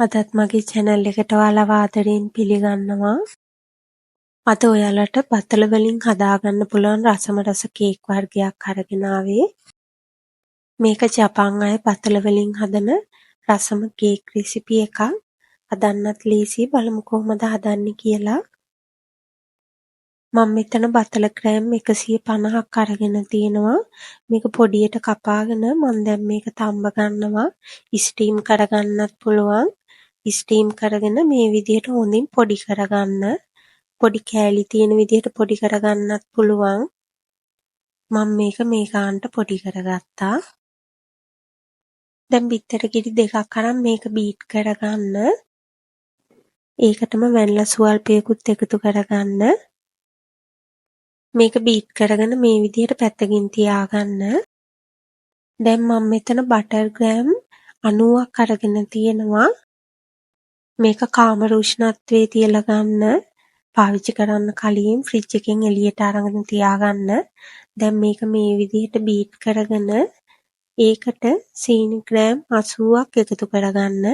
අදත් මගේ channel එකට ඔයාලව ආදරයෙන් පිළිගන්නවා. අද ඔයාලට බතල වලින් හදාගන්න පුළුවන් රසම රස කේක් වර්ගයක් අරගෙන ආවේ. මේක ජපන් අය බතල වලින් හදන රසම කේක් රෙසිපි එකක්. හදන්නත් ලේසි. බලමු කොහොමද හදන්නේ කියලා. මම මෙතන බතල ග්‍රෑම් 150ක් අරගෙන තියෙනවා. මේක පොඩියට කපාගෙන මම දැන් මේක තම්බ ගන්නවා. ස්ටීම් කරගන්නත් පුළුවන්. ස්ටීම් කරගෙන මේ විදිහට හොඳින් පොඩි කරගන්න. පොඩි කෑලි තියෙන විදිහට පොඩි කරගන්නත් පුළුවන්. මම මේක මේ ගානට පොඩි කරගත්තා. දැන් බිත්තර කිරි 2ක් අරන් මේක බීට් කරගන්න. ඒකටම වැනිලා සුවල්පයකුත් එකතු කරගන්න. මේක බීට් කරගෙන මේ විදිහට පැත්තකින් තියාගන්න. දැන් මම මෙතන බටර් ග්‍රෑම් 90ක් අරගෙන තියෙනවා. මේක කාමර උෂ්ණත්වයේ තියලා ගන්න. පාවිච්චි කරන්න කලින් ෆ්‍රිජ් එකෙන් එළියට අරගෙන තියාගන්න. දැන් මේක මේ විදිහට බීට් කරගෙන ඒකට සීනි ග්‍රෑම් 80ක් එකතු කරගන්න.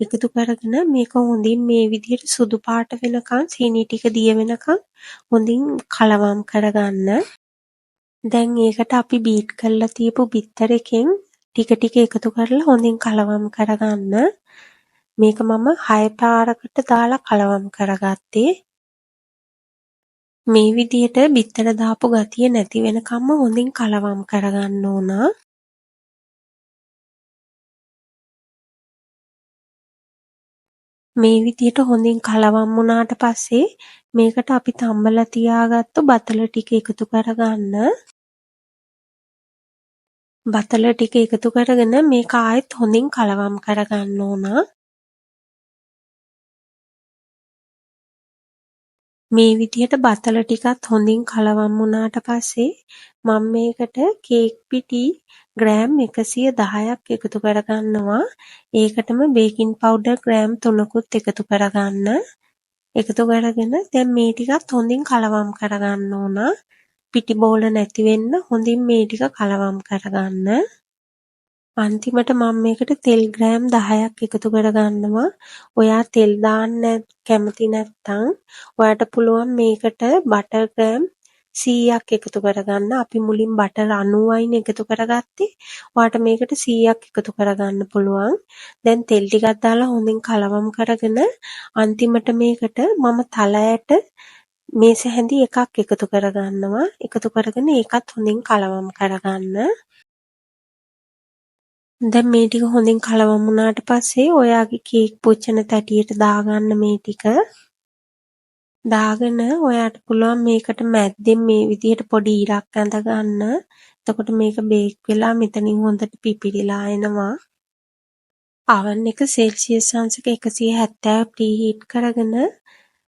එකතු කරගෙන මේක හොඳින් මේ විදිහට සුදු පාට වෙනකන් සීනි ටික දිය වෙනකන් හොඳින් කලවම් කරගන්න. දැන් ඒකට අපි බීට් කරලා තියපු බිත්තර එකෙන් ටික ටික එකතු කරලා හොඳින් කලවම් කරගන්න. මේක මම 6 පාරකට දාලා කලවම් කරගත්තේ. මේ විදිහට බිත්තර දාපු ගතිය නැති වෙනකම්ම හොඳින් කලවම් කරගන්න ඕන. මේ විදිහට හොඳින් කලවම් වුණාට පස්සේ මේකට අපි තම්බලා තියාගත්තු බතල ටික එකතු කරගන්න. බතල ටික එකතු කරගෙන මේක ආයෙත් හොඳින් කලවම් කරගන්න ඕන. මේ විදිහට බතල ටිකත් හොඳින් කලවම් වුණාට පස්සේ මම මේකට කේක් පිටි ග්‍රෑම් 110ක් එකතු කරගන්නවා. ඒකටම බේකින් පවුඩර් ග්‍රෑම් 3කුත් එකතු කරගන්න. එකතු කරගෙන දැන් මේ ටිකත් හොඳින් කලවම් කරගන්න ඕන. පිටි බෝල නැති වෙන්න හොඳින් මේ ටික කලවම් කරගන්න. අන්තිමට මම මේකට තෙල් ග්‍රෑම් 10ක් එකතු කරගන්නවා. ඔයා තෙල් දාන්න කැමති නැත්නම් ඔයාට පුළුවන් මේකට බටර් ග්‍රෑම් 100ක් එකතු කරගන්න. අපි මුලින් බටර් 90යින් එකතු කරගත්තේ. ඔයාට මේකට 100ක් එකතු කරගන්න පුළුවන්. දැන් තෙල් ටිකක් දාලා හොඳින් කලවම් කරගෙන අන්තිමට මේකට මම තලයට මේස හැඳි එකක් එකතු කරගන්නවා. එකතු කරගෙන ඒකත් හොඳින් කලවම් කරගන්න. දැන් මේ ටික හොඳින් කලවම් වුණාට පස්සේ ඔයාගේ කේක් පුච්චන තැටියට දාගන්න මේ ටික. දාගෙන ඔයාට පුළුවන් මේකට මැද්දෙන් මේ විදිහට පොඩි ඉරක් ඇඳ ගන්න. එතකොට මේක බේක් වෙලා මෙතනින් හොඳට පිපිරිලා එනවා. oven එක සෙල්සියස් අංශක 170 ප්‍රීහීට් කරගෙන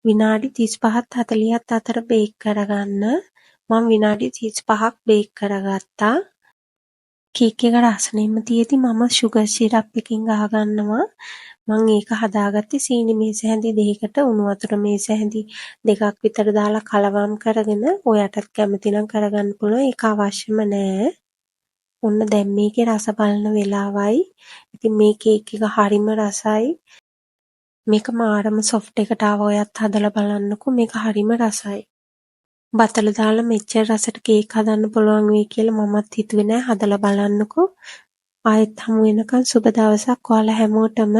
විනාඩි 35ත් 40ත් අතර බේක් කරගන්න. මම විනාඩි 35ක් බේක් කරගත්තා. කේක් එක රසනෙම තියෙදි මම sugar syrup එකකින් ගහගන්නවා. මම ඒක හදාගත්තේ සීනි මේස හැඳි දෙකකට උණු වතුර මේස හැඳි දෙකක් විතර දාලා කලවම් කරගෙන ඔයාටත් කැමති නම් කරගන්න පුළුවන්. ඒක අවශ්‍යම නෑ. ඔන්න දැන් මේකේ රස බලන වෙලාවයි. ඉතින් මේ කේක් එක හරිම රසයි. මේක මාරම soft එකට ආව ඔයත් හදලා බලන්නකෝ. මේක හරිම රසයි. බතල දාලා මෙච්චර රසට කේක් හදන්න පුළුවන් වෙයි කියලා මමත් හිතුවේ නෑ. හදලා බලන්නකෝ. ආයෙත් හමු වෙනකන් සුබ දවසක් ඔයාලා හැමෝටම.